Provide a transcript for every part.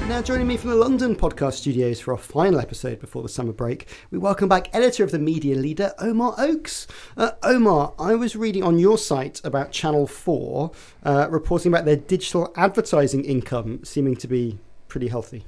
Now joining me from the London podcast studios for our final episode before the summer break, we welcome back editor of the Media Leader, Omar Oakes. Omar, I was reading on your site about Channel 4, reporting about their digital advertising income seeming to be pretty healthy.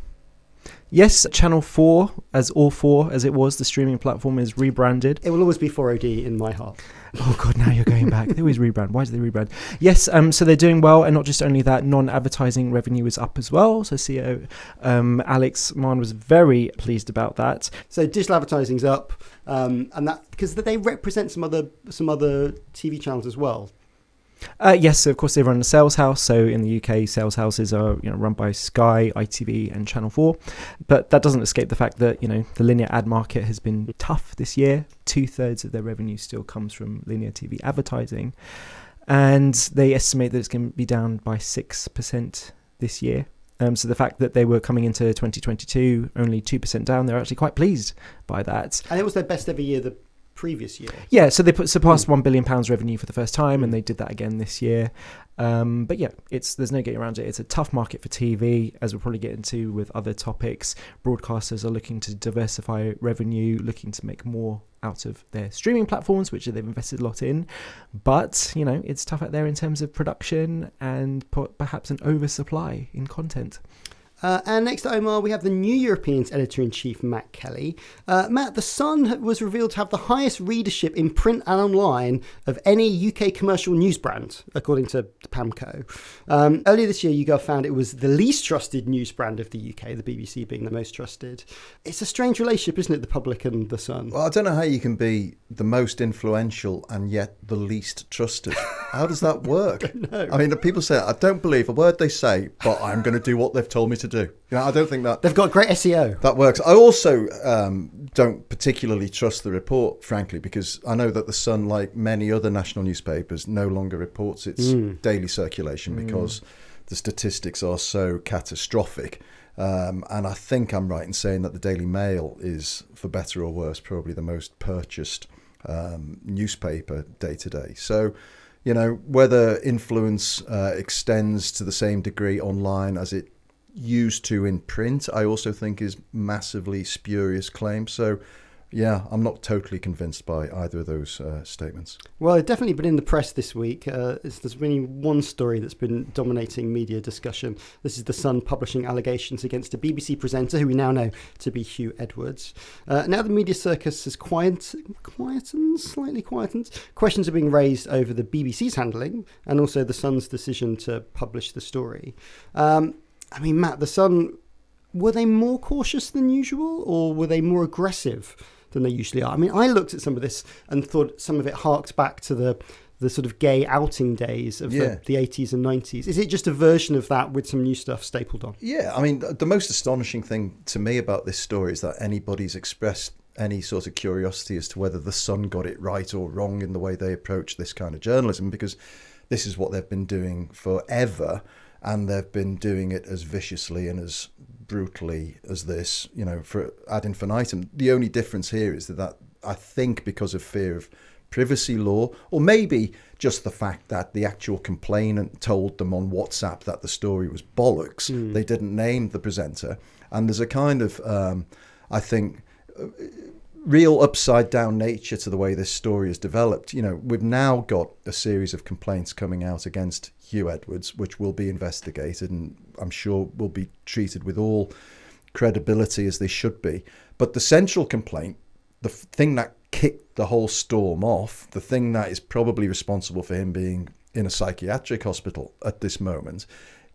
Yes, Channel 4, as All 4 as it was, the streaming platform is rebranded. It will always be 4OD in my heart. Oh God, now you're going back. They always rebrand. Why do they rebrand? Yes, so they're doing well, and not just only that, non-advertising revenue is up as well. So CEO Alex Mann was very pleased about that. So digital advertising's up, and that because they represent some other TV channels as well. Yes, so of course they run a sales house. So in the UK, sales houses are run by Sky, ITV, and Channel 4. But that doesn't escape the fact that the linear ad market has been tough this year. 2/3 of their revenue still comes from linear TV advertising, and they estimate that it's going to be down by 6% this year. So the fact that they were coming into 2022 only 2% down, they're actually quite pleased by that. And it was their best ever year the previous year. Yeah, so they surpassed £1 billion revenue for the first time, and they did that again this year. But yeah, there's no getting around it. It's a tough market for TV, as we'll probably get into with other topics. Broadcasters are looking to diversify revenue, looking to make more out of their streaming platforms, which they've invested a lot in. But, it's tough out there in terms of production and perhaps an oversupply in content. And next to Omar, we have the New Europeans editor-in-chief, Matt Kelly. Matt, The Sun was revealed to have the highest readership in print and online of any UK commercial news brand, according to PAMCO. Earlier this year, YouGov found it was the least trusted news brand of the UK, the BBC being the most trusted. It's a strange relationship, isn't it, the public and The Sun? Well, I don't know how you can be the most influential and yet the least trusted. How does that work? I don't know. I mean, people say, I don't believe a word they say, but I'm going to do what they've told me to do. I don't think that... They've got great SEO. That works. I also don't particularly trust the report, frankly, because I know that The Sun, like many other national newspapers, no longer reports its daily circulation because the statistics are so catastrophic. And I think I'm right in saying that the Daily Mail is, for better or worse, probably the most purchased newspaper day to day. So, whether influence extends to the same degree online as it used to in print, I also think is massively spurious claim. So yeah, I'm not totally convinced by either of those statements. Well, it's definitely been in the press this week. There's been one story that's been dominating media discussion. This is The Sun publishing allegations against a BBC presenter who we now know to be Huw Edwards. Now the media circus has slightly quietened. Questions are being raised over the BBC's handling and also The Sun's decision to publish the story. I mean, Matt, The Sun, were they more cautious than usual, or were they more aggressive than they usually are? I mean, I looked at some of this and thought some of it harked back to the sort of gay outing days of the 80s and 90s. Is it just a version of that with some new stuff stapled on? Yeah, I mean, the most astonishing thing to me about this story is that anybody's expressed any sort of curiosity as to whether The Sun got it right or wrong in the way they approach this kind of journalism, because this is what they've been doing forever. And they've been doing it as viciously and as brutally as this, for ad infinitum. The only difference here is that I think because of fear of privacy law, or maybe just the fact that the actual complainant told them on WhatsApp that the story was bollocks, they didn't name the presenter. And there's a kind of, I think, real upside down nature to the way this story is developed. We've now got a series of complaints coming out against Huw Edwards, which will be investigated and I'm sure will be treated with all credibility as they should be. But the central complaint, the thing that kicked the whole storm off, the thing that is probably responsible for him being in a psychiatric hospital at this moment,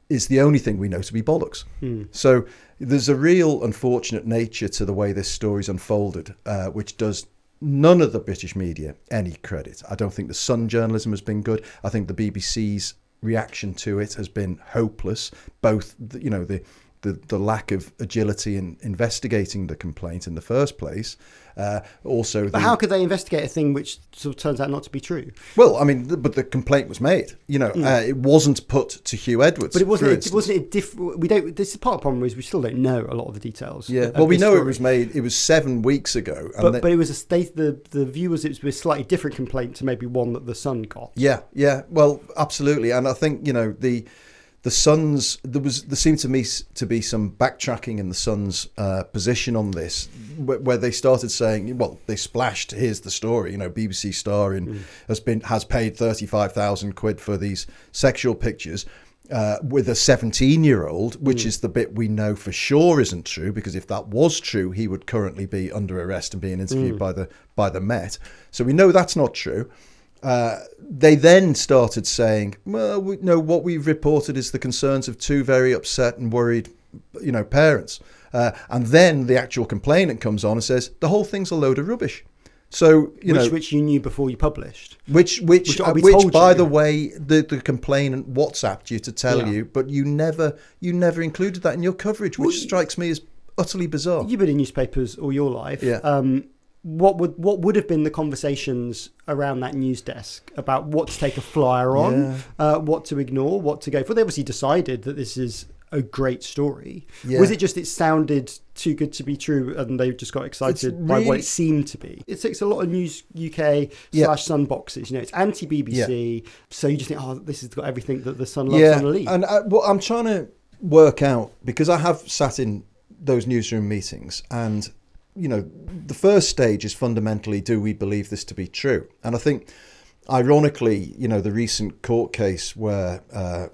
is the only thing we know to be bollocks. So there's a real unfortunate nature to the way this story's unfolded, which does none of the British media any credit. I don't think the Sun journalism has been good. I think the BBC's reaction to it has been hopeless. Both, the lack of agility in investigating the complaint in the first place. But how could they investigate a thing which sort of turns out not to be true? Well, I mean, but the complaint was made. It wasn't put to Huw Edwards. But it wasn't a different. We don't. This is part of the problem is we still don't know a lot of the details. Yeah. Well, we know it was made. It was 7 weeks ago. And but it was the view was it was a slightly different complaint to maybe one that the Sun got. Yeah. Well, absolutely. And I think the the Sun's there seemed to me to be some backtracking in the Sun's position on this, where they started saying, well, they splashed, here's the story, BBC Star has paid 35,000 quid for these sexual pictures with a 17-year-old, which is the bit we know for sure isn't true, because if that was true, he would currently be under arrest and being interviewed by the Met. So we know that's not true. They then started saying, well, what we've reported is the concerns of two very upset and worried, parents. And then the actual complainant comes on and says, the whole thing's a load of rubbish. So, which you knew before you published. Which by the way, the complainant WhatsApped you to tell you, but you never included that in your coverage, which strikes me as utterly bizarre. You've been in newspapers all your life. Yeah. What would have been the conversations around that news desk about what to take a flyer on, what to ignore, what to go for? They obviously decided that this is a great story. Yeah. Was it just it sounded too good to be true and they just got excited by what it seamed to be? It takes a lot of News UK / Sun boxes. It's anti-BBC, so you just think, this has got everything that the Sun loves on a lead. And what I'm trying to work out, because I have sat in those newsroom meetings, and the first stage is fundamentally, do we believe this to be true? And I think, ironically, the recent court case where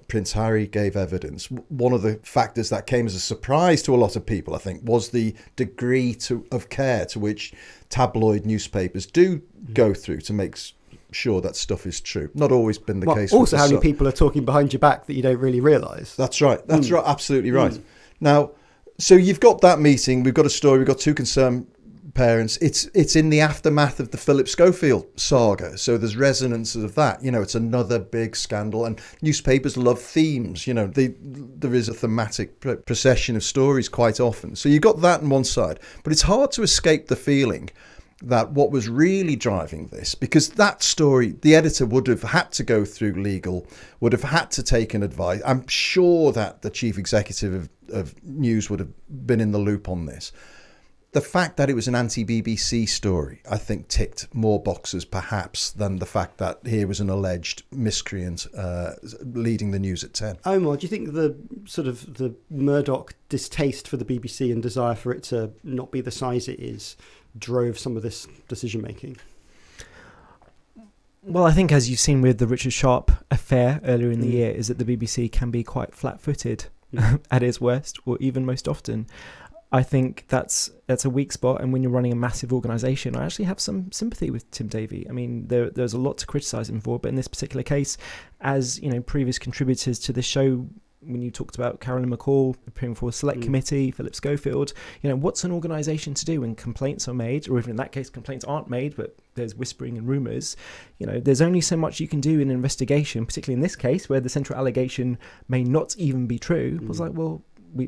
Prince Harry gave evidence, one of the factors that came as a surprise to a lot of people, I think, was the degree of care to which tabloid newspapers do go through to make sure that stuff is true. Not always been the case. Also, how many people are talking behind your back that you don't really realise. That's right. That's right. Absolutely right. Now, so you've got that meeting. We've got a story. We've got two concerned parents. It's in the aftermath of the Philip Schofield saga, so there's resonance of that. It's another big scandal, and newspapers love themes. There is a thematic procession of stories quite often. So you've got that on one side, but it's hard to escape the feeling that what was really driving this, because that story, the editor would have had to go through legal, would have had to take an advice. I'm sure that the chief executive of news would have been in the loop on this. The fact that it was an anti-BBC story, I think, ticked more boxes perhaps than the fact that here was an alleged miscreant leading the news at 10. Omar, do you think the Murdoch distaste for the BBC and desire for it to not be the size it is drove some of this decision making? Well, I think, as you've seen with the Richard Sharp affair earlier in the year, is that the BBC can be quite flat-footed at its worst, or even most often. I think that's a weak spot, and when you're running a massive organisation, I actually have some sympathy with Tim Davie. I mean, there's a lot to criticise him for, but in this particular case, as previous contributors to this show, when you talked about Carolyn McCall appearing for a select committee, Philip Schofield, what's an organisation to do when complaints are made, or even in that case, complaints aren't made, but there's whispering and rumours. There's only so much you can do in an investigation, particularly in this case, where the central allegation may not even be true. It was like, well,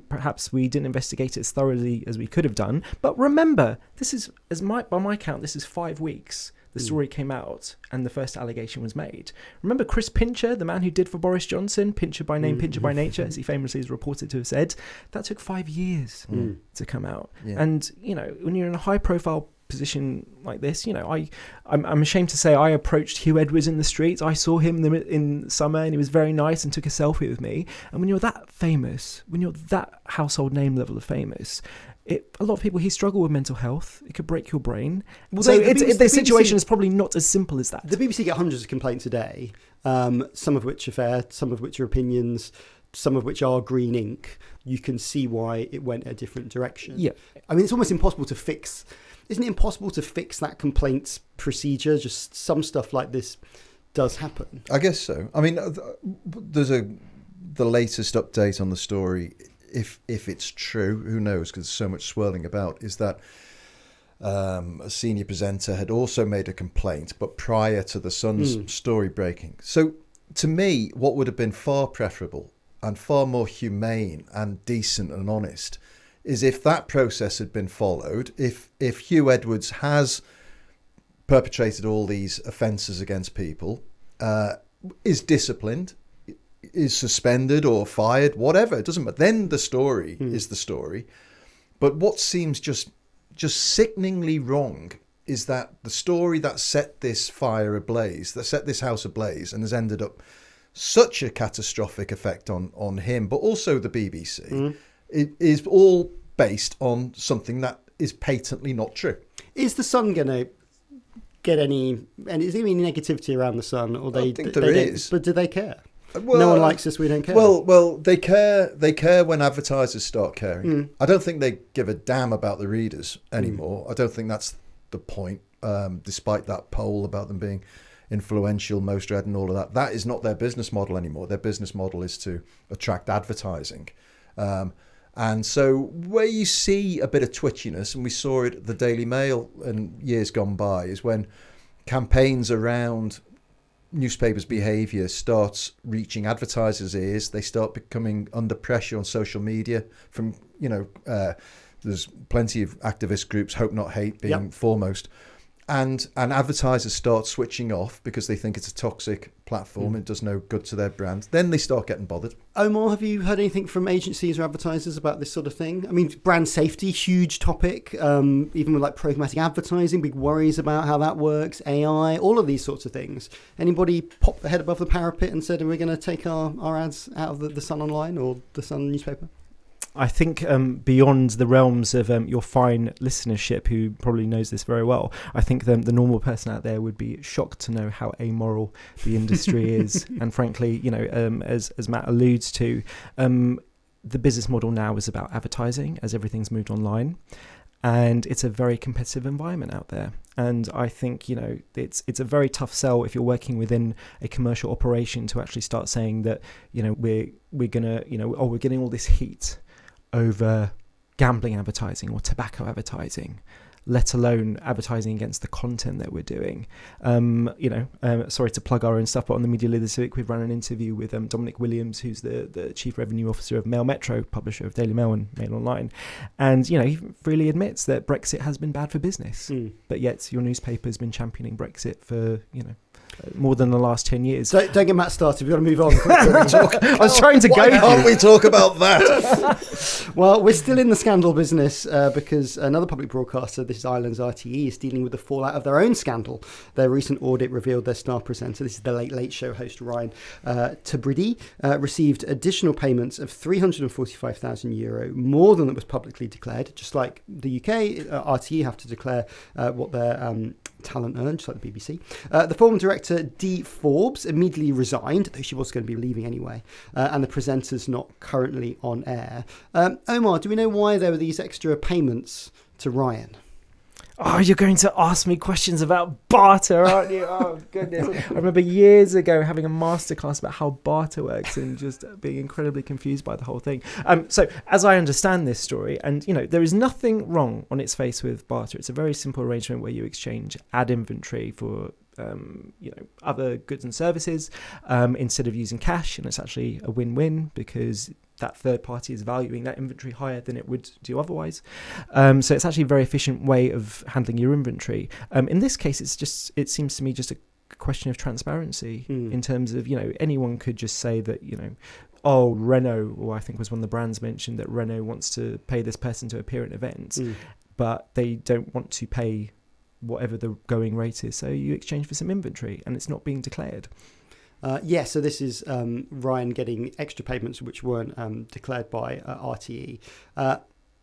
perhaps we didn't investigate it as thoroughly as we could have done. But remember, this is, by my count, this is 5 weeks. The story came out and the first allegation was made. Remember Chris Pincher, the man who did for Boris Johnson, Pincher by name, Pincher by nature, as he famously is reported to have said? That took 5 years to come out. Yeah. And, when you're in a high-profile position like this, I'm ashamed to say I approached Huw Edwards in the streets. I saw him in summer and he was very nice and took a selfie with me. And when you're that famous, when you're that household name level of famous, a lot of people here struggle with mental health. It could break your brain. Well, so the situation is probably not as simple as that. The BBC get hundreds of complaints a day, some of which are fair, some of which are opinions, some of which are green ink. You can see why it went a different direction. Yeah. I mean, it's almost impossible to fix. Isn't it impossible to fix that complaints procedure? Just some stuff like this does happen. I guess so. I mean, there's the latest update on the story. If it's true, who knows, because there's so much swirling about, is that a senior presenter had also made a complaint, but prior to the Sun's story breaking. So to me, what would have been far preferable and far more humane and decent and honest is if that process had been followed, if Huw Edwards has perpetrated all these offences against people, is disciplined, is suspended or fired, whatever, it doesn't matter. Then the story is the story. But what seems just sickeningly wrong is that the story that set this fire ablaze, that set this house ablaze and has ended up such a catastrophic effect on him, but also the BBC, it is all based on something that is patently not true. Is the Sun going to get any, and is there any negativity around the Sun? Or I think there is. But do they care? Well, no one likes us, we don't care. Well, they care. They care when advertisers start caring. I don't think they give a damn about the readers anymore. I don't think that's the point. Despite that poll about them being influential, most read, and all of that, that is not their business model anymore. Their business model is to attract advertising. And so where you see a bit of twitchiness, and we saw it at the Daily Mail in years gone by, is when campaigns around newspapers' behaviour starts reaching advertisers' ears. They start becoming under pressure on social media from, there's plenty of activist groups, Hope Not Hate being foremost. And advertisers start switching off because they think it's a toxic platform. It does no good to their brand. Then they start getting bothered. Omar, have you heard anything from agencies or advertisers about this sort of thing? I mean, brand safety, huge topic. Even with like programmatic advertising, big worries about how that works, AI, all of these sorts of things. Anybody popped their head above the parapet and said, are we going to take our ads out of the Sun Online or the Sun newspaper? I think beyond the realms of your fine listenership, who probably knows this very well, I think the normal person out there would be shocked to know how amoral the industry is. And frankly, as Matt alludes to, the business model now is about advertising as everything's moved online. And it's a very competitive environment out there. And I think, it's a very tough sell if you're working within a commercial operation to actually start saying that, we're going to, we're getting all this heat over gambling advertising or tobacco advertising, let alone advertising against the content that we're doing. Sorry to plug our own stuff, but on the Media Leader this week, we've run an interview with Dominic Williams, who's the Chief Revenue Officer of Mail Metro, publisher of Daily Mail and Mail Online. And, he freely admits that Brexit has been bad for business, but yet your newspaper's been championing Brexit for, more than the last 10 years. Don't get Matt started. We've got to move on. I was trying to go. Why can't we talk about that? Well, we're still in the scandal business because another public broadcaster, this is Ireland's RTÉ, is dealing with the fallout of their own scandal. Their recent audit revealed their star presenter, this is the Late Late Show host Ryan Tubridy, received additional payments of €345,000, more than that was publicly declared. Just like the UK, RTÉ have to declare what their talent earned, just like the BBC. The former director, Dee Forbes, immediately resigned, though she was going to be leaving anyway, and the presenter's not currently on air. Omar, do we know why there were these extra payments to Ryan? Oh, you're going to ask me questions about barter, aren't you? Oh, goodness. I remember years ago having a masterclass about how barter works and just being incredibly confused by the whole thing. So as I understand this story, and, there is nothing wrong on its face with barter. It's a very simple arrangement where you exchange ad inventory for other goods and services instead of using cash. And it's actually a win-win because that third party is valuing that inventory higher than it would do otherwise. So it's actually a very efficient way of handling your inventory. In this case, it seems to me just a question of transparency in terms of, anyone could just say that, Renault, or I think was one of the brands mentioned that Renault wants to pay this person to appear at an event, but they don't want to pay whatever the going rate is. So you exchange for some inventory and it's not being declared. So this is Ryan getting extra payments which weren't declared by RTE.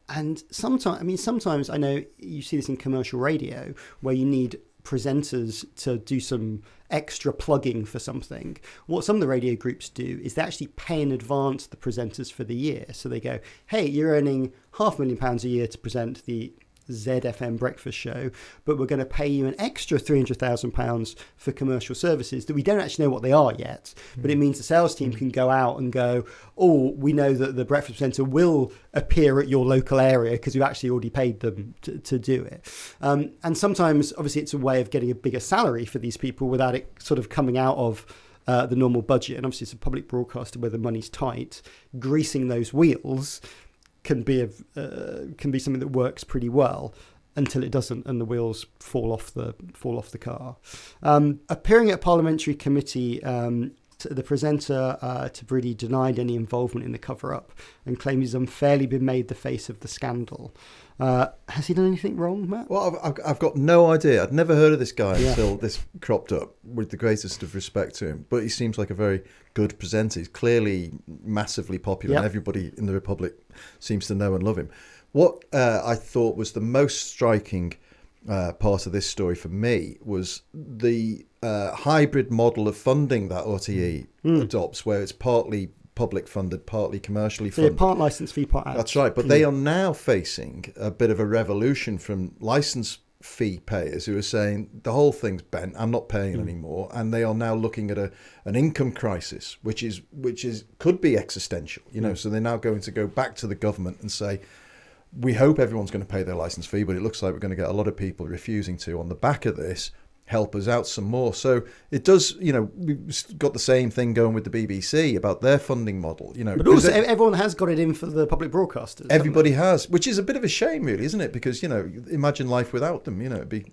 And sometimes I know you see this in commercial radio where you need presenters to do some extra plugging for something. What some of the radio groups do is they actually pay in advance the presenters for the year. So they go, hey, you're earning £500,000 a year to present the ZFM breakfast show, but we're going to pay you an extra £300,000 for commercial services that we don't actually know what they are yet, but it means the sales team can go out and go, we know that the breakfast presenter will appear at your local area because we've actually already paid them to do it. And sometimes obviously it's a way of getting a bigger salary for these people without it sort of coming out of the normal budget. And obviously it's a public broadcaster where the money's tight. Greasing those wheels can be something that works pretty well until it doesn't and the wheels fall off the car. Appearing at a parliamentary committee the presenter Tabridi denied any involvement in the cover-up and claimed he's unfairly been made the face of the scandal. Has he done anything wrong, Matt? Well, I've got no idea. I'd never heard of this guy until this cropped up, with the greatest of respect to him. But he seems like a very good presenter. He's clearly massively popular, and everybody in the Republic seems to know and love him. What I thought was the most striking part of this story for me was the hybrid model of funding that RTÉ adopts, where it's partly public funded, partly commercially funded. So part license fee, part ads. That's right, but they are now facing a bit of a revolution from license fee payers who are saying the whole thing's bent, I'm not paying anymore, and they are now looking at an income crisis, which could be existential, so they're now going to go back to the government and say, we hope everyone's going to pay their license fee, but it looks like we're going to get a lot of people refusing to. On the back of this, help us out some more. So it does, we've got the same thing going with the BBC about their funding model, But also everyone has got it in for the public broadcasters. Everybody has, which is a bit of a shame, really, isn't it? Because, imagine life without them, it'd be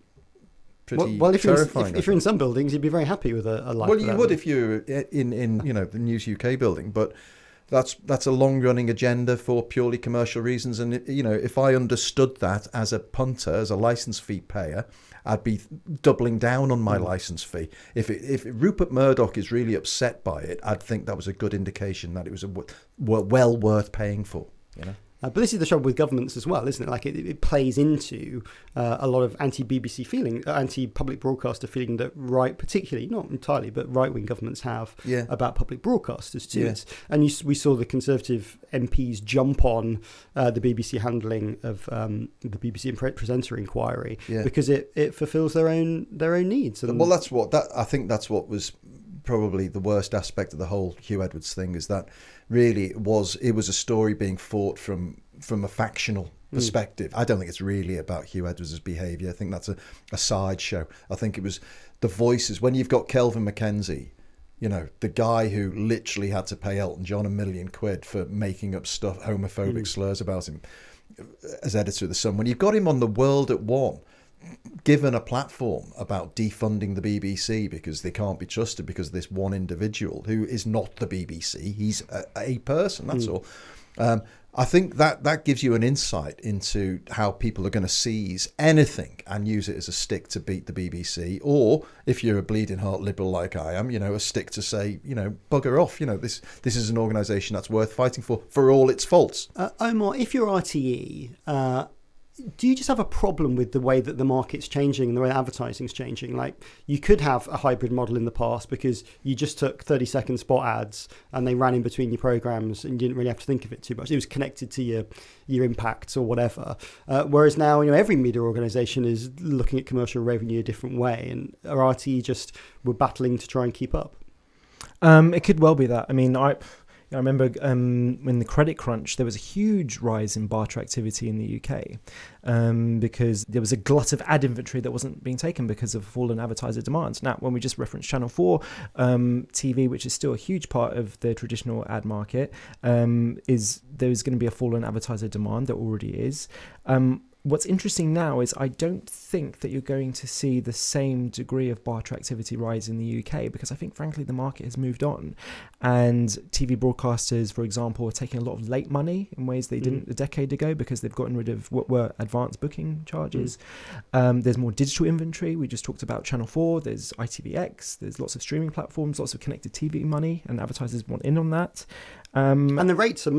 pretty terrifying. If you're in some buildings, you'd be very happy with a life. Well, you would if you're in the News UK building, but that's a long-running agenda for purely commercial reasons. And, if I understood that as a punter, as a license fee payer, I'd be doubling down on my license fee. If Rupert Murdoch is really upset by it, I'd think that was a good indication that it was well worth paying for. But this is the trouble with governments as well, isn't it? Like it plays into a lot of anti-BBC feeling, anti-public broadcaster feeling that particularly, not entirely, but right-wing governments have about public broadcasters too. Yeah. And we saw the Conservative MPs jump on the BBC handling of the BBC presenter inquiry because it fulfils their own needs. And I think that's what was probably the worst aspect of the whole Huw Edwards thing, is that really it was a story being fought from a factional perspective. I don't think it's really about Huw Edwards' behaviour. I think that's a sideshow. I think it was the voices. When you've got Kelvin Mackenzie, the guy who literally had to pay Elton John £1 million for making up stuff, homophobic slurs about him as editor of The Sun, when you've got him on The World at One, given a platform about defunding the BBC because they can't be trusted because of this one individual who is not the BBC, he's a person, that's all. I think that gives you an insight into how people are going to seize anything and use it as a stick to beat the BBC, or if you're a bleeding heart liberal like I am, a stick to say, bugger off. This is an organisation that's worth fighting for all its faults. Omar, if you're RTE, do you just have a problem with the way that the market's changing and the way advertising's changing? Like, you could have a hybrid model in the past because you just took 30-second spot ads and they ran in between your programmes and you didn't really have to think of it too much. It was connected to your impacts or whatever. Whereas now, every media organisation is looking at commercial revenue a different way, and RTE just were battling to try and keep up. It could well be that. I remember when the credit crunch, there was a huge rise in barter activity in the UK because there was a glut of ad inventory that wasn't being taken because of fallen advertiser demand. Now, when we just referenced Channel 4 TV, which is still a huge part of the traditional ad market, there's going to be a fallen advertiser demand. There already is. What's interesting now is I don't think that you're going to see the same degree of barter activity rise in the UK, because I think, frankly, the market has moved on. And TV broadcasters, for example, are taking a lot of late money in ways they didn't a decade ago because they've gotten rid of what were advanced booking charges. There's more digital inventory. We just talked about Channel 4. There's ITVX. There's lots of streaming platforms, lots of connected TV money, and advertisers want in on that. And the rates are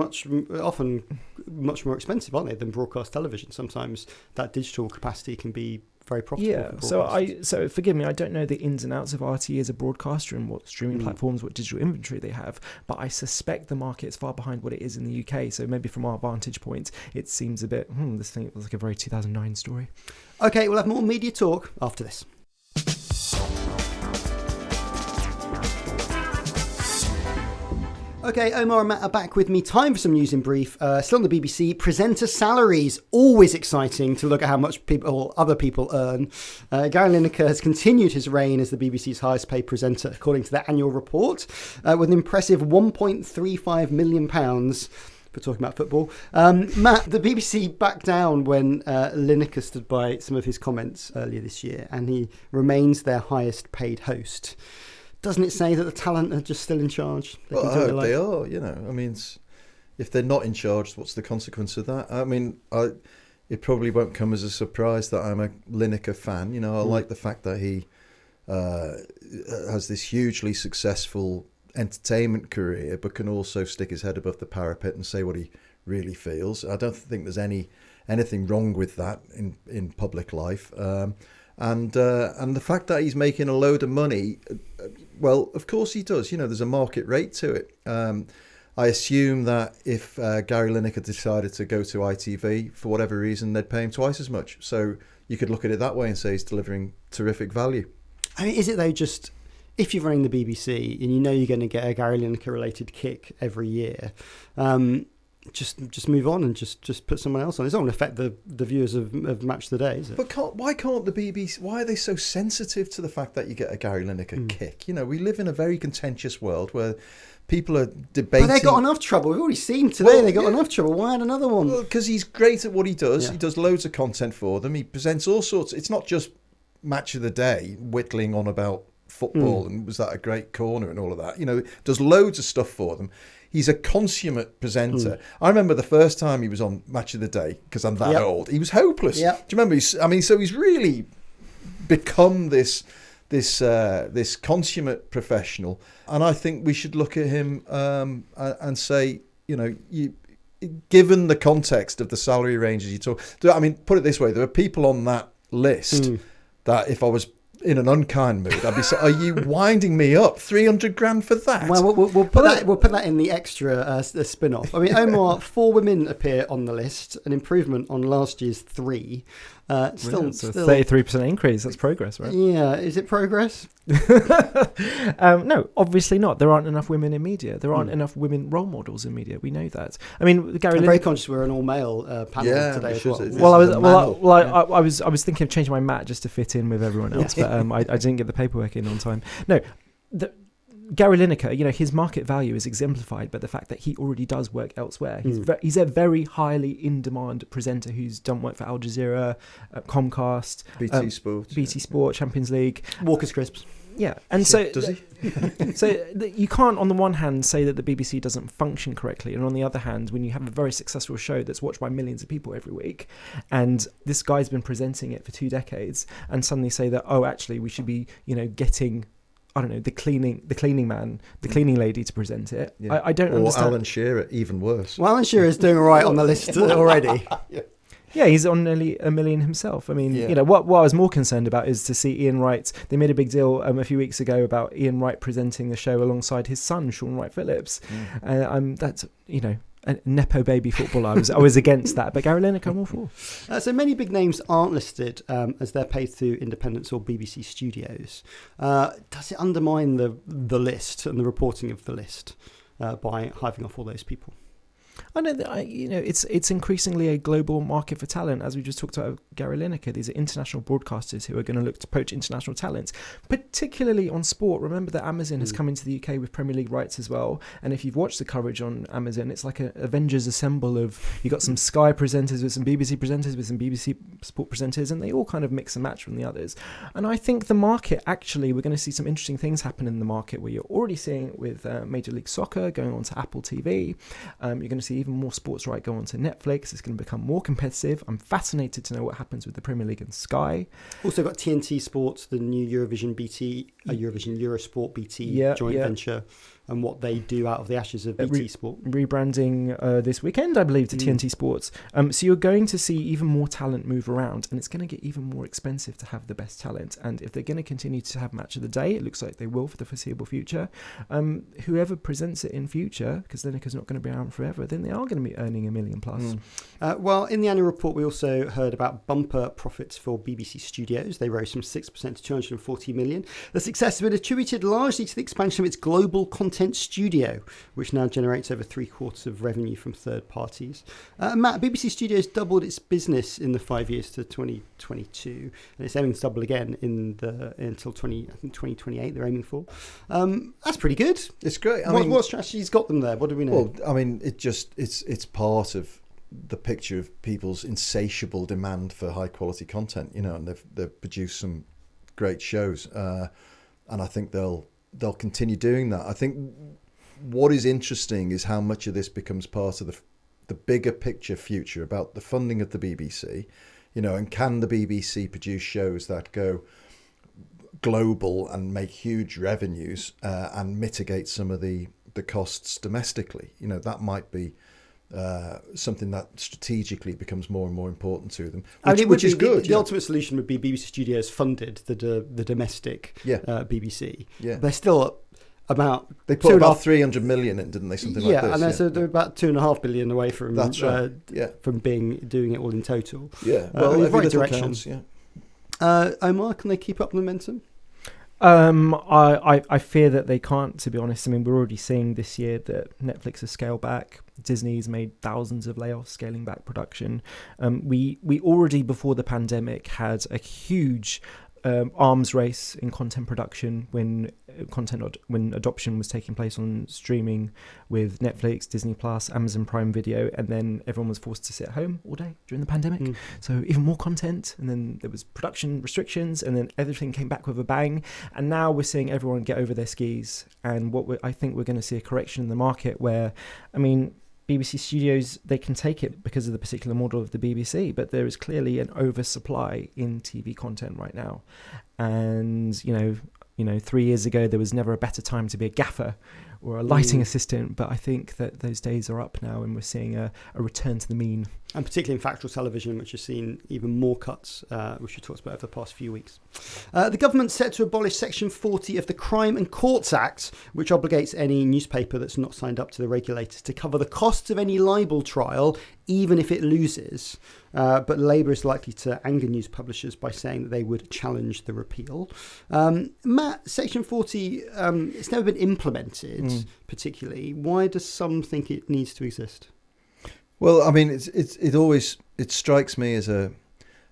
often much more expensive, aren't they, than broadcast television? Sometimes that digital capacity can be very profitable. Yeah, so forgive me, I don't know the ins and outs of RTÉ as a broadcaster and what streaming platforms, what digital inventory they have, but I suspect the market is far behind what it is in the UK. So maybe from our vantage point, it seems a bit, this thing was like a very 2009 story. Okay, we'll have more media talk after this. Okay, Omar and Matt are back with me. Time for some news in brief. Still on the BBC, presenter salaries. Always exciting to look at how much other people earn. Gary Lineker has continued his reign as the BBC's highest paid presenter, according to their annual report, with an impressive £1.35 million for talking about football. Matt, the BBC backed down when Lineker stood by some of his comments earlier this year, and he remains their highest paid host. doesn't it say that the talent are just still in charge? They are, I mean, if they're not in charge, what's the consequence of that? I mean, it probably won't come as a surprise that I'm a Lineker fan. I like the fact that he has this hugely successful entertainment career, but can also stick his head above the parapet and say what he really feels. I don't think there's anything wrong with that in public life. And the fact that he's making a load of money, well, of course he does. There's a market rate to it. I assume that if Gary Lineker decided to go to ITV for whatever reason, they'd pay him twice as much. So you could look at it that way and say he's delivering terrific value. I mean, is it though just if you're running the BBC and you're going to get a Gary Lineker related kick every year, just move on and just put someone else on. It's not going to affect the viewers of Match of the Day, is it? But why can't the BBC? Why are they so sensitive to the fact that you get a Gary Lineker kick? We live in a very contentious world where people are debating. But they got enough trouble. We've already seen today they got enough trouble. Why add another one? Well, because he's great at what he does. Yeah. He does loads of content for them. He presents all sorts. It's not just Match of the Day whittling on about football and was that a great corner and all of that. Does loads of stuff for them. He's a consummate presenter. I remember the first time he was on Match of the Day, because I'm that old. He was hopeless. Yep. Do you remember? So he's really become this consummate professional, and I think we should look at him and say, given the context of the salary ranges you talk. I mean, put it this way: there are people on that list that if I was in an unkind mood, I'd be saying, "Are you winding me up? 300 grand for that?" Well, we'll put that in the extra spin-off. I mean, Omar, 4 women appear on the list, an improvement on last year's 3. Still 33% increase. That's progress, right? Yeah, is it progress? No, obviously not. There aren't enough women in media. There aren't enough women role models in media. We know that. I mean, Gary. I'm very conscious we're an all-male panel today as well. I was thinking of changing my mat just to fit in with everyone else, but I didn't get the paperwork in on time. No. Gary Lineker, his market value is exemplified by the fact that he already does work elsewhere. He's a very highly in-demand presenter who's done work for Al Jazeera, Comcast, BT Sport, Champions League, Walker's Crisps. Yeah, and so does he? You can't, on the one hand, say that the BBC doesn't function correctly, and on the other hand, when you have a very successful show that's watched by millions of people every week, and this guy's been presenting it for 2 decades, and suddenly say that actually we should be getting, I don't know, the cleaning man, the cleaning lady to present it. Yeah. I don't understand. Or Alan Shearer, even worse. Well, Alan Shearer's doing all right on the list already. Yeah, he's on nearly 1 million himself. I mean, what I was more concerned about is to see Ian Wright. They made a big deal a few weeks ago about Ian Wright presenting the show alongside his son, Sean Wright-Phillips. That's, a nepo baby footballer. I was against that, but Gary Lineker, I'm all for. So many big names aren't listed as they're paid through independents or BBC studios. Does it undermine the list and the reporting of the list by hiving off all those people? I know that it's increasingly a global market for talent, as we just talked about Gary Lineker. These are international broadcasters who are going to look to poach international talents, particularly on sport. Remember that Amazon has come into the UK with Premier League rights as well, and if you've watched the coverage on Amazon, it's like an Avengers assemble of, you got some Sky presenters with some BBC presenters with some BBC Sport presenters, and they all kind of mix and match from the others. And I think the market, actually, we're going to see some interesting things happen in the market where you're already seeing it with Major League Soccer going on to Apple TV. You're going to see even more sports right go on to Netflix. It's going to become more competitive. I'm fascinated to know what happens with the Premier League and Sky. Also got TNT Sports, the new Eurovision Eurosport BT joint venture, and what they do out of the ashes of BT Sport. Rebranding this weekend, I believe, to TNT Sports. So you're going to see even more talent move around, and it's going to get even more expensive to have the best talent. And if they're going to continue to have Match of the Day, it looks like they will for the foreseeable future, whoever presents it in future, because Lineker's not going to be around forever, then they are going to be earning $1 million plus. Well, in the annual report, we also heard about bumper profits for BBC Studios. They rose from 6% to 240 million. The success has been attributed largely to the expansion of its global content studio, which now generates over 3/4 of revenue from third parties. Matt, BBC Studios doubled its business in the 5 years to 2022, and it's aiming to double again until 2028. They're aiming for. That's pretty good. It's great. What strategy's got them there? What do we know? Well, I mean, it's part of the picture of people's insatiable demand for high quality content, and they've produced some great shows, and I think they'll they'll continue doing that. I think what is interesting is how much of this becomes part of the bigger picture future about the funding of the BBC, and can the BBC produce shows that go global and make huge revenues and mitigate some of the costs domestically. That might be something that strategically becomes more and more important to them, which is good. The ultimate solution would be BBC Studios funded the domestic BBC. Yeah. They're still about... They put about 300 million in, didn't they? Something like this. And so they're about 2.5 billion away from That's right. from doing it all in total. Yeah, well, the right direction. Counts, yeah. Omar, can they keep up momentum? I fear that they can't, to be honest. I mean, we're already seeing this year that Netflix has scaled back. Disney's made thousands of layoffs, scaling back production. We already, before the pandemic, had a huge arms race in content production when adoption was taking place on streaming with Netflix, Disney Plus, Amazon Prime Video, and then everyone was forced to sit at home all day during the pandemic. So even more content, and then there was production restrictions, and then everything came back with a bang. And now we're seeing everyone get over their skis, and I think we're going to see a correction in the market where, I mean, BBC Studios, they can take it because of the particular model of the BBC, but there is clearly an oversupply in TV content right now. And, 3 years ago, there was never a better time to be a gaffer or a lighting assistant, but I think that those days are up now and we're seeing a return to the mean. And particularly in factual television, which has seen even more cuts, which we talked about over the past few weeks. The government's set to abolish Section 40 of the Crime and Courts Act, which obligates any newspaper that's not signed up to the regulators to cover the costs of any libel trial, even if it loses. But Labour is likely to anger news publishers by saying that they would challenge the repeal. Matt, Section 40, it's never been implemented particularly. Why does some think it needs to exist? Well, I mean, it strikes me as a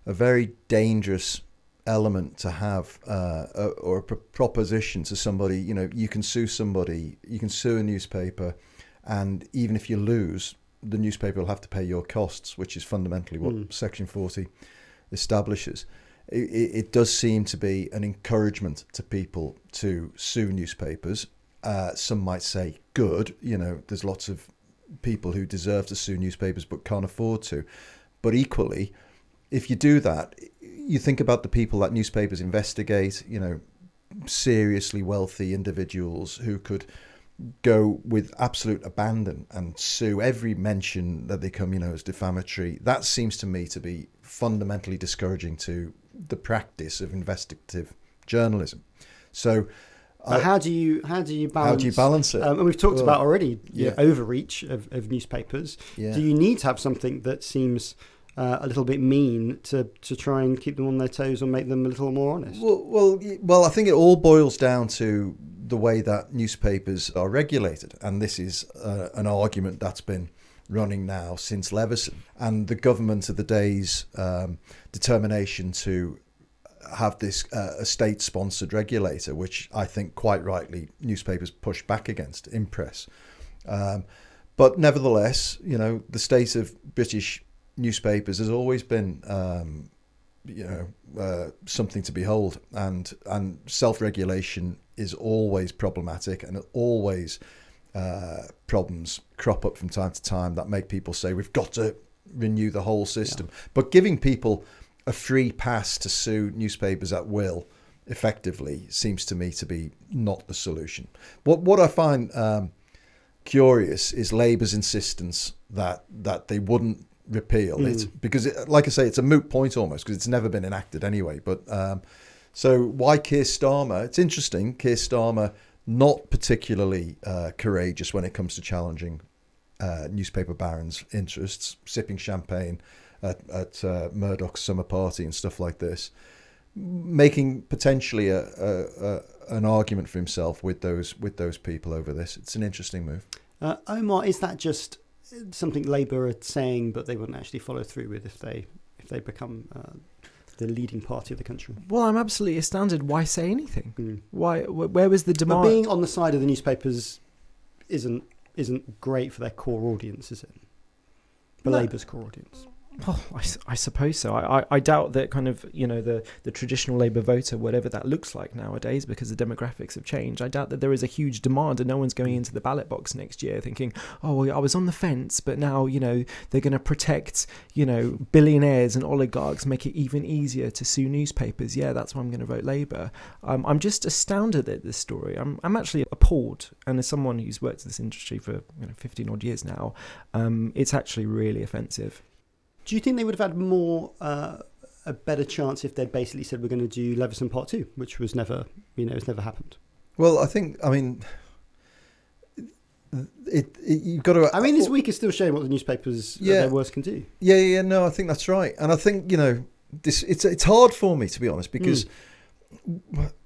very dangerous element to have, or a proposition to somebody. You can sue somebody, you can sue a newspaper, and even if you lose, the newspaper will have to pay your costs, which is fundamentally what Section 40 establishes. It does seem to be an encouragement to people to sue newspapers. Some might say good, there's lots of people who deserve to sue newspapers but can't afford to. But equally, if you do that, you think about the people that newspapers investigate, seriously wealthy individuals who could go with absolute abandon and sue every mention that they come, as defamatory. That seems to me to be fundamentally discouraging to the practice of investigative journalism. So how do you balance it? And we've talked about already overreach of newspapers. Yeah. Do you need to have something that seems a little bit mean to try and keep them on their toes or make them a little more honest? Well, I think it all boils down to the way that newspapers are regulated, and this is an argument that's been running now since Leveson, and the government of the day's determination to have this a state-sponsored regulator, which I think quite rightly newspapers push back against, Impress. But nevertheless, the state of British newspapers has always been, something to behold, and self-regulation is always problematic, and always problems crop up from time to time that make people say we've got to renew the whole system. Yeah. But giving people a free pass to sue newspapers at will effectively seems to me to be not the solution. What I find curious is Labour's insistence that they wouldn't repeal it, because like I say, it's a moot point almost, because it's never been enacted anyway. But so why Keir Starmer? It's interesting. Keir Starmer, not particularly courageous when it comes to challenging newspaper barons' interests, sipping champagne at Murdoch's summer party and stuff like this, making potentially an argument for himself with those people over this. It's an interesting move. Omar, is that just something Labour are saying, but they wouldn't actually follow through with if they become the leading party of the country? Well, I'm absolutely astounded. Why say anything? Why? Where was the demand? But being on the side of the newspapers isn't great for their core audience, is it? For Labour's core audience. Well, I suppose so. I doubt that kind of, the traditional Labour voter, whatever that looks like nowadays, because the demographics have changed, I doubt that there is a huge demand and no one's going into the ballot box next year thinking, oh, well, I was on the fence, but now, they're going to protect, billionaires and oligarchs, make it even easier to sue newspapers. Yeah, that's why I'm going to vote Labour. I'm just astounded at this story. I'm actually appalled. And as someone who's worked in this industry for 15 odd years now, it's actually really offensive. Do you think they would have had more, a better chance if they'd basically said we're going to do Leveson Part 2, which was never, it's never happened? Well, you've got to... this week is still showing what the newspapers at their worst can do. Yeah, no, I think that's right. And I think, it's hard for me, to be honest, because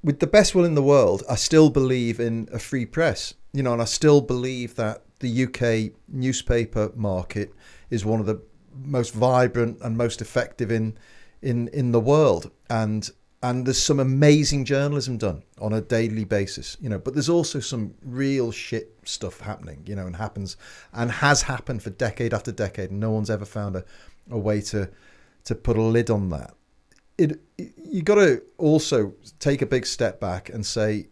with the best will in the world, I still believe in a free press, and I still believe that the UK newspaper market is one of the most vibrant and most effective in the world, and there's some amazing journalism done on a daily basis, but there's also some real shit stuff happening, and happens and has happened for decade after decade, and no one's ever found a way to put a lid on that. You got to also take a big step back and say,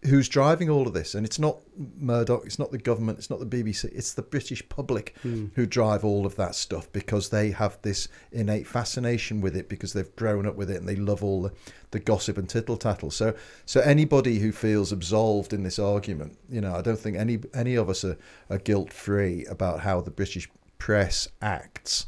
who's driving all of this? And it's not Murdoch, it's not the government, it's not the BBC, it's the British public who drive all of that stuff, because they have this innate fascination with it, because they've grown up with it and they love all the gossip and tittle tattle. So anybody who feels absolved in this argument, I don't think any of us are guilt free about how the British press acts.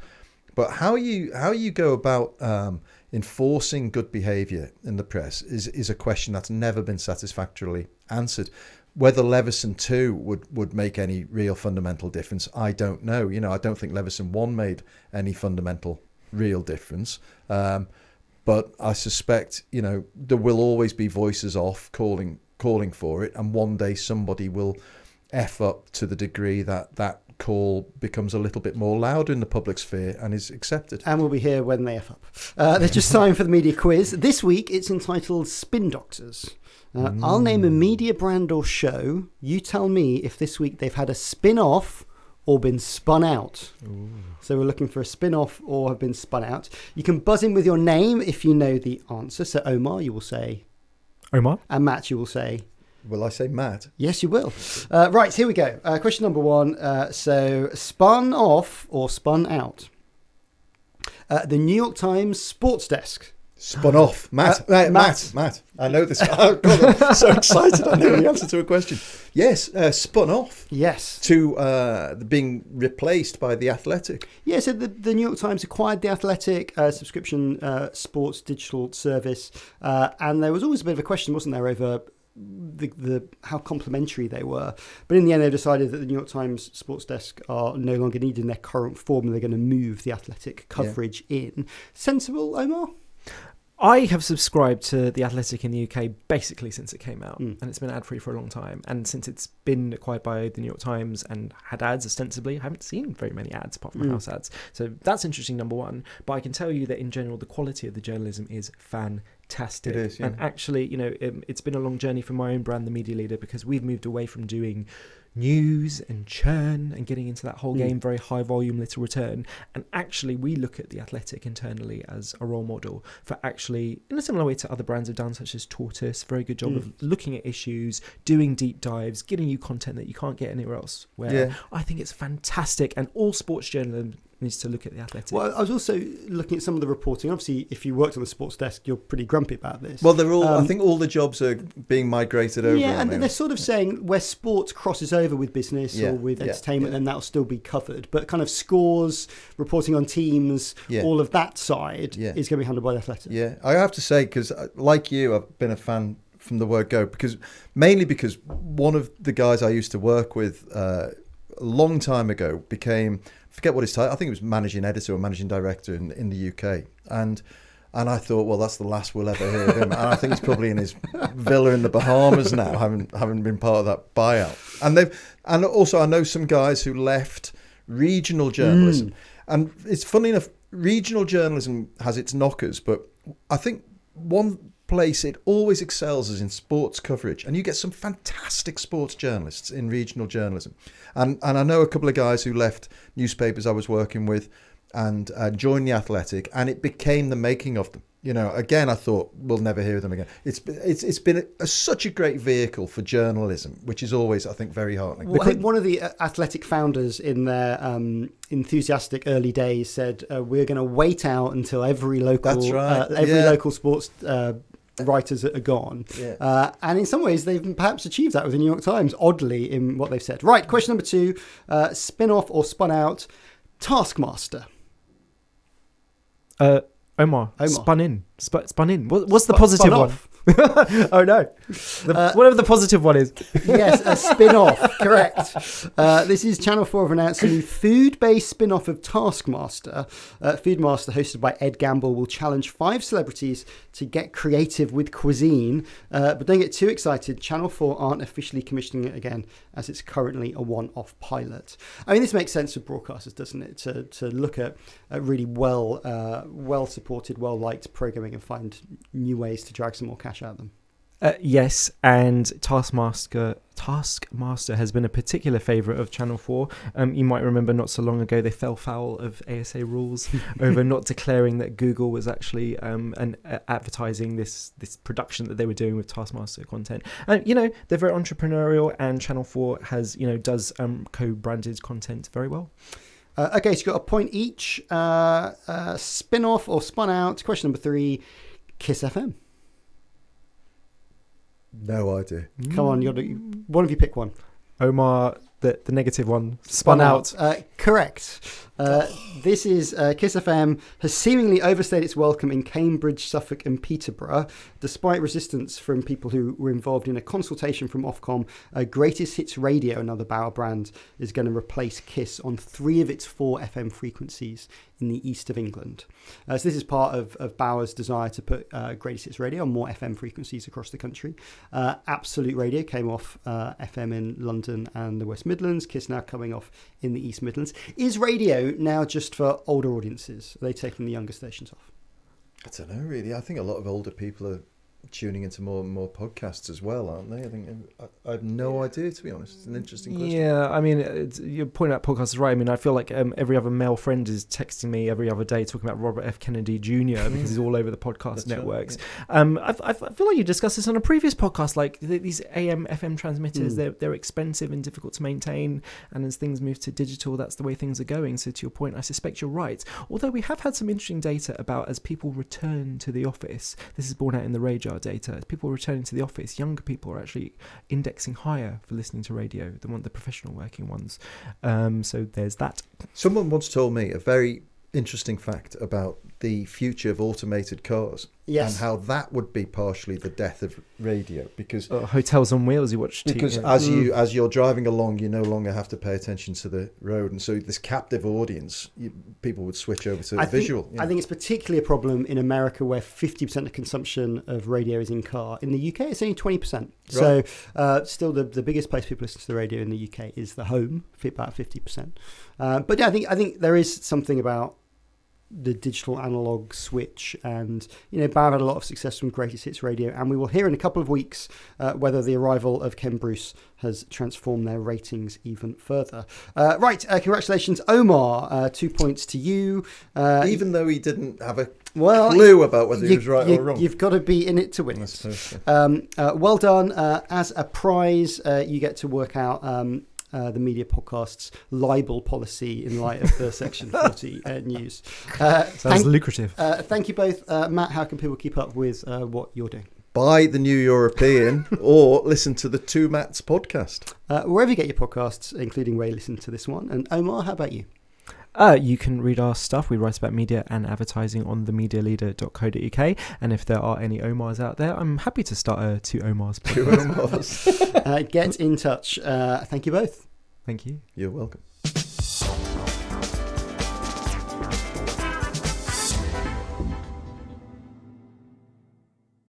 But how you go about enforcing good behaviour in the press is a question that's never been satisfactorily answered. Whether Leveson 2 would make any real fundamental difference, I don't know. I don't think Leveson 1 made any fundamental real difference. But I suspect, there will always be voices off calling for it, and one day somebody will F up to the degree that call becomes a little bit more loud in the public sphere and is accepted. And we'll be here when they F up. There's just time for the media quiz. This week it's entitled Spin Doctors. I'll name a media brand or show. You tell me if this week they've had a spin-off or been spun out. Ooh. So we're looking for a spin-off or have been spun out. You can buzz in with your name if you know the answer. So Omar, you will say... Omar. And Matt, you will say... Will I say Matt? Yes, you will. Right, here we go. Question number 1. So, spun off or spun out? The New York Times sports desk. Spun off. Matt. I know this. Oh, God, I'm so excited. I know the answer to a question. Yes, spun off. Yes. To being replaced by The Athletic. Yeah, so the New York Times acquired The Athletic, subscription sports digital service. And there was always a bit of a question, wasn't there, over... the how complementary they were, but in the end they decided that the New York Times sports desk are no longer needed in their current form, and they're going to move the Athletic coverage in. Sensible, Omar? I have subscribed to The Athletic in the UK basically since it came out, and it's been ad-free for a long time. And since it's been acquired by the New York Times and had ads ostensibly, I haven't seen very many ads apart from house ads. So that's interesting, number one. But I can tell you that in general, the quality of the journalism is fantastic. It is, yeah. And actually, it's been a long journey for my own brand, The Media Leader, because we've moved away from doing news and churn and getting into that whole game, very high volume, little return. And actually, we look at The Athletic internally as a role model for actually, in a similar way to other brands have done, such as Tortoise, very good job of looking at issues, doing deep dives, giving you content that you can't get anywhere else. Where I think it's fantastic, and all sports journalism needs to look at The Athletic. Well, I was also looking at some of the reporting. Obviously, if you worked on the sports desk, you're pretty grumpy about this. Well, they're all. I think all the jobs are being migrated over. Yeah, and they're sort of saying where sports crosses over with business or with entertainment, then that'll still be covered. But kind of scores, reporting on teams, all of that side is going to be handled by The Athletic. Yeah, I have to say, because like you, I've been a fan from the word go, mainly because one of the guys I used to work with a long time ago became, I forget what his title, I think it was managing editor or managing director in the UK, and I thought, well, that's the last we'll ever hear of him. And I think he's probably in his villa in the Bahamas now, having been part of that buyout. And also I know some guys who left regional journalism, and it's funny enough, regional journalism has its knockers, but I think one place it always excels is in sports coverage, and you get some fantastic sports journalists in regional journalism. And I know a couple of guys who left newspapers I was working with and joined The Athletic, and it became the making of them. Again, I thought we'll never hear them again. It's been such a great vehicle for journalism, which is always, I think, very heartening. Well, I think one of the Athletic founders in their enthusiastic early days said, we're going to wait out until every local local sports writers are gone. Yeah. And in some ways, they've perhaps achieved that with the New York Times, oddly, in what they've said. Right, question number 2, spin-off or spun out, Taskmaster. Omar. Spun in. Spun in. What's the positive one? Oh no! Whatever the positive one is. Yes, a spin-off. Correct. This is Channel 4 have announced a new food-based spin-off of Taskmaster. Foodmaster, hosted by Ed Gamble, will challenge 5 celebrities to get creative with cuisine. But don't get too excited. Channel 4 aren't officially commissioning it again, as it's currently a one-off pilot. I mean, this makes sense for broadcasters, doesn't it? To look at really well-supported, well-liked programming and find new ways to drag some more cash out of them. Yes, and Taskmaster has been a particular favourite of Channel 4. You might remember not so long ago they fell foul of ASA rules over not declaring that Google was actually advertising this production that they were doing with Taskmaster content. And they're very entrepreneurial, and Channel 4 does co-branded content very well. Okay, so you've got a point each. Spin-off or spun out. Question number 3, Kiss FM. No idea. Come on, one of you pick one. Omar, the negative one, spun out. Correct. This is Kiss FM has seemingly overstayed its welcome in Cambridge, Suffolk and Peterborough, despite resistance from people who were involved in a consultation from Ofcom. Greatest Hits Radio, another Bauer brand, is going to replace Kiss on 3 of its 4 FM frequencies in the east of England. So this is part of Bauer's desire to put Greatest Hits Radio on more FM frequencies across the country. Absolute Radio came off FM in London and the West Midlands. Kiss now coming off in the East Midlands. Is radio now just for older audiences? Are they taking the younger stations off? I don't know, really. I think a lot of older people are tuning into more and more podcasts as well, aren't they? I have no idea, to be honest. It's an interesting question. Yeah, I mean, you're pointing out podcasts is right. I mean, I feel like every other male friend is texting me every other day talking about Robert F. Kennedy Jr. because he's all over the podcast networks. Right, yeah. I feel like you discussed this on a previous podcast, like these AM, FM transmitters, they're expensive and difficult to maintain, and as things move to digital, that's the way things are going. So to your point, I suspect you're right. Although we have had some interesting data about as people return to the office, this is borne out in the radar data, as people returning to the office, younger people are actually indexing higher for listening to radio than the professional working ones. So there's that. Someone once told me a very interesting fact about the future of automated cars. Yes. And how that would be partially the death of radio, because hotels on wheels, you watch TV. Because as you're driving along, you no longer have to pay attention to the road, and so this captive audience, people would switch over to visual. I think it's particularly a problem in America, where 50% of consumption of radio is in car. In the UK, it's only 20%. Right. So still the biggest place people listen to the radio in the UK is the home, about 50%. But yeah, I think there is something about the digital analog switch, and Bauer had a lot of success from Greatest Hits Radio, and we will hear in a couple of weeks whether the arrival of Ken Bruce has transformed their ratings even further. Right, congratulations, Omar. 2 points to you. Even though he didn't have a clue about whether he was right or wrong. You've got to be in it to win it. Well done. As a prize, you get to work out the media podcast's libel policy in light of the Section 40 news. Sounds lucrative. Thank you both. Matt, how can people keep up with what you're doing? Buy The New European or listen to the Two Matts podcast. Wherever you get your podcasts, including where you listen to this one. And Omar, how about you? You can read our stuff. We write about media and advertising on themedialeader.co.uk. And if there are any Omars out there, I'm happy to start a Two Omars podcast. Get in touch. Thank you both. Thank you. You're welcome.